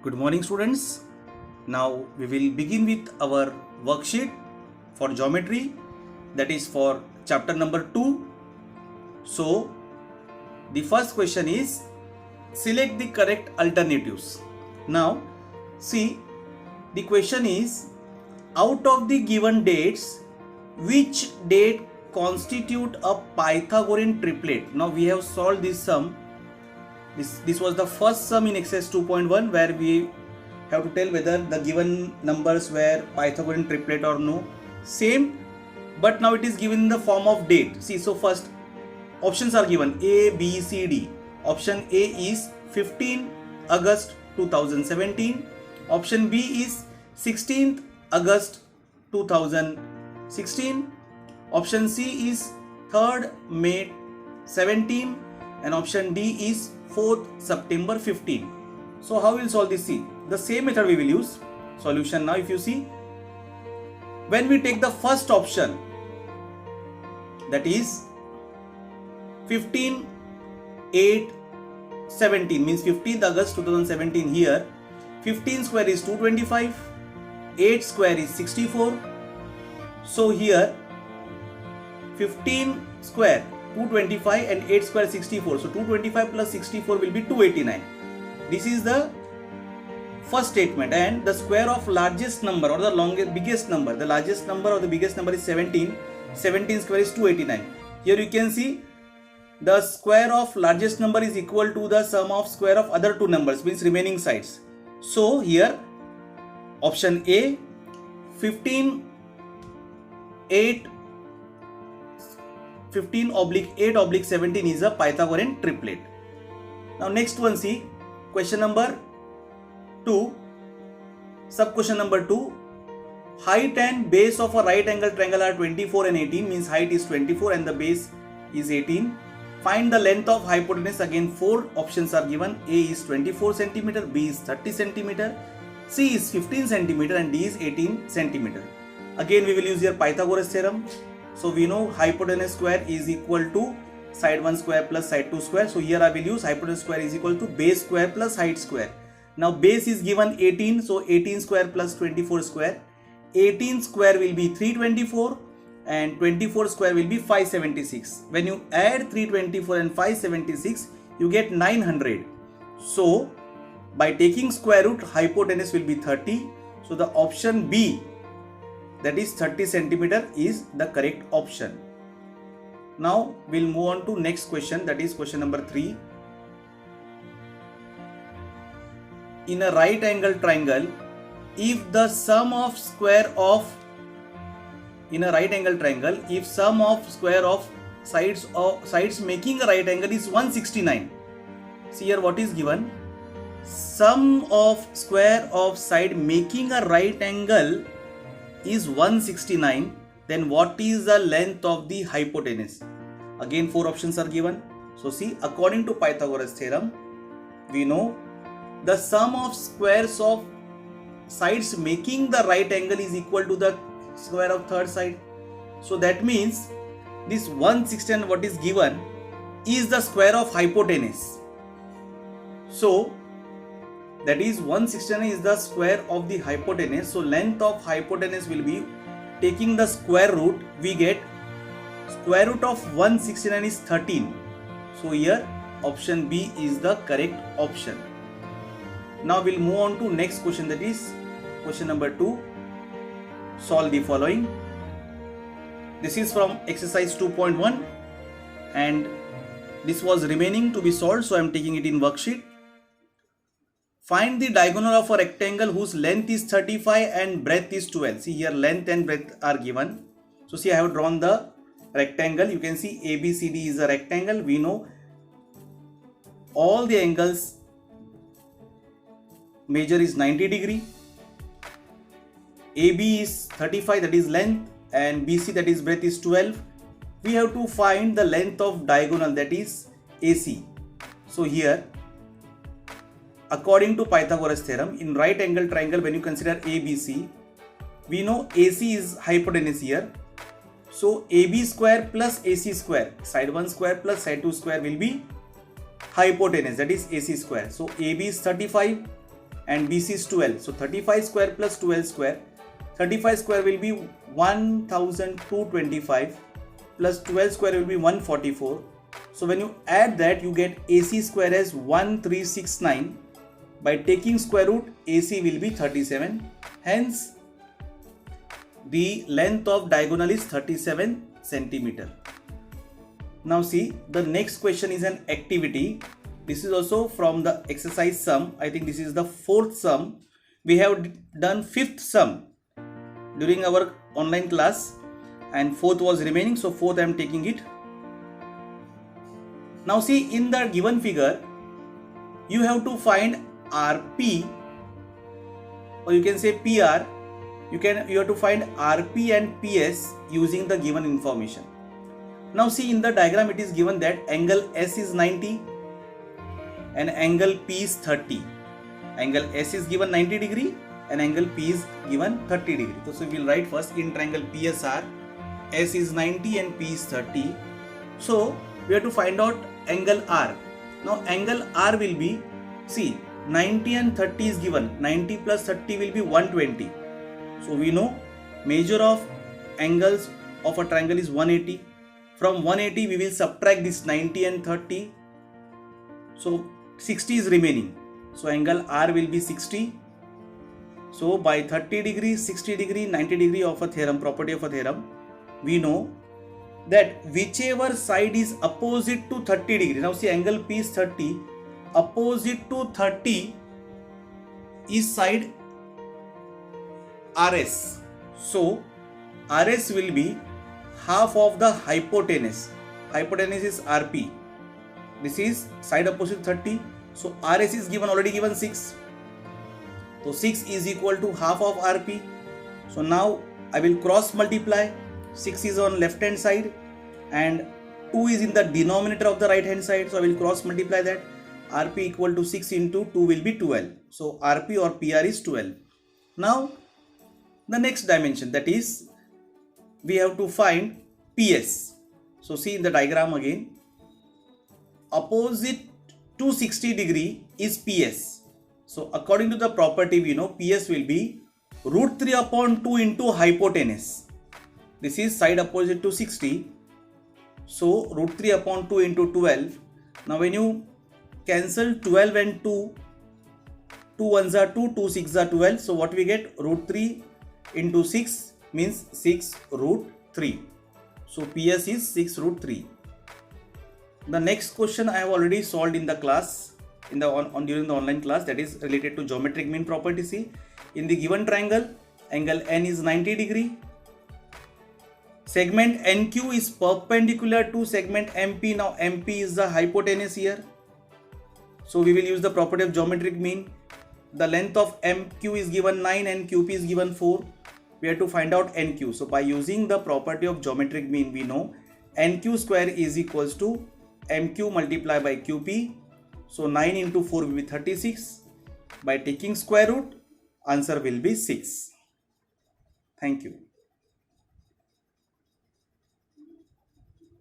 Good morning, students. Now we will begin with our worksheet for geometry, that is for chapter number 2. So the first question is select the correct alternatives. Now see, the question is, out of the given dates, which date constitute a Pythagorean triplet? Now we have solved this sum. This was the first sum in exercise 2.1 where we have to tell whether the given numbers were Pythagorean triplet or no. Same, but now it is given in the form of date. See, so first options are given A, B, C, D. Option A is 15 August 2017. Option B is 16th August 2016. Option C is 3rd May 17, and option D is 4th September 15. So how we will solve this? See, the same method we will use. Solution now, if you see, when we take the first option, that is 15 8 17, means 15th August 2017. Here 15 square is 225, 8 square is 64. So here 15 square 225 and 8 square 64. So 225 plus 64 will be 289. This is the first statement. And the square of largest number or the biggest number, the largest number or the biggest number is 17. 17 square is 289. Here you can see the square of largest number is equal to the sum of square of other two numbers, means remaining sides. So here option A, 15 8 oblique 17 is a Pythagorean triplet. Now next one, see question number 2, sub question number 2. Height and base of a right angle triangle are 24 and 18, means height is 24 and the base is 18. Find the length of hypotenuse. Again 4 options are given. A is 24 cm, B is 30 cm, C is 15 cm and D is 18 cm. Again we will use here Pythagoras theorem. So we know hypotenuse square is equal to side 1 square plus side 2 square. So here I will use hypotenuse square is equal to base square plus height square. Now base is given 18, so 18 square plus 24 square. 18 square will be 324 and 24 square will be 576. When you add 324 and 576, you get 900. So by taking square root, hypotenuse will be 30. So the option B, that is 30 centimeter, is the correct option. Now we'll move on to next question, that is question number 3. In a right angle triangle, if the sum of square of square of sides making a right angle is 169. See here what is given. Sum of square of side making a right angle is 169, then what is the length of the hypotenuse? Again 4 options are given. So see, according to Pythagoras theorem, we know the sum of squares of sides making the right angle is equal to the square of third side. So that means this 169 what is given is the square of hypotenuse. So that is 169 is the square of the hypotenuse. So length of hypotenuse will be, taking the square root, we get square root of 169 is 13. So here option B is the correct option. Now we'll move on to next question, that is question number 2. Solve the following. This is from exercise 2.1 and this was remaining to be solved, so I am taking it in worksheet. Find the diagonal of a rectangle whose length is 35 and breadth is 12. See here length and breadth are given. So see, I have drawn the rectangle. You can see ABCD is a rectangle. We know all the angles measure is 90 degree. AB is 35, that is length, and BC, that is breadth, is 12. We have to find the length of diagonal, that is AC. So here, according to Pythagoras theorem, in right angle triangle, when you consider ABC, we know AC is hypotenuse here. So AB square plus AC square, side 1 square plus side 2 square will be hypotenuse, that is AC square. So AB is 35 and BC is 12. So 35 square plus 12 square. 35 square will be 1225 plus 12 square will be 144. So when you add that, you get AC square as 1369. By taking square root, AC will be 37. Hence, the length of diagonal is 37 centimeter. Now see, the next question is an activity. This is also from the exercise sum. I think this is the fourth sum. We have done fifth sum during our online class and fourth was remaining. So fourth I am taking it. Now see, in the given figure, you have to find RP, or you can say PR. You have to find RP and PS using the given information. Now see, in the diagram it is given that angle S is 90 and angle P is 30. Angle S is given 90 degree and angle P is given 30 degree. So we will write first in triangle PSR, S is 90 and P is 30. So we have to find out angle R. Now angle R will be, see, 90 and 30 is given. 90 plus 30 will be 120. So we know measure of angles of a triangle is 180. From 180 we will subtract this 90 and 30. So 60 is remaining. So angle R will be 60. So by 30 degree, 60 degree, 90 degree of a theorem, property of a theorem, we know that whichever side is opposite to 30 degree. Now see, angle P is 30. Opposite to 30 is side RS. So RS will be half of the hypotenuse. Hypotenuse is RP. This is side opposite 30. So RS is already given 6. So 6 is equal to half of RP. So now I will cross multiply. 6 is on left hand side and 2 is in the denominator of the right hand side. So I will cross multiply that. RP equal to 6 into 2 will be 12. So RP or PR is 12. Now the next dimension, that is we have to find PS. So see in the diagram again, opposite to 60 degree is PS. So according to the property we know PS will be root 3 upon 2 into hypotenuse. This is side opposite to 60. So root 3 upon 2 into 12. Now when you cancel 12 and 2, 2 ones are 2, 2 6 are 12. So what we get? Root 3 into 6 means 6 root 3. So PS is 6 root 3. The next question I have already solved in the class, during the online class, that is related to geometric mean property. See, in the given triangle, angle N is 90 degree. Segment NQ is perpendicular to segment MP. Now MP is the hypotenuse here. So we will use the property of geometric mean. The length of MQ is given 9 and QP is given 4. We have to find out NQ. So by using the property of geometric mean, we know NQ square is equals to MQ multiplied by QP. So 9 into 4 will be 36. By taking square root, answer will be 6. Thank you.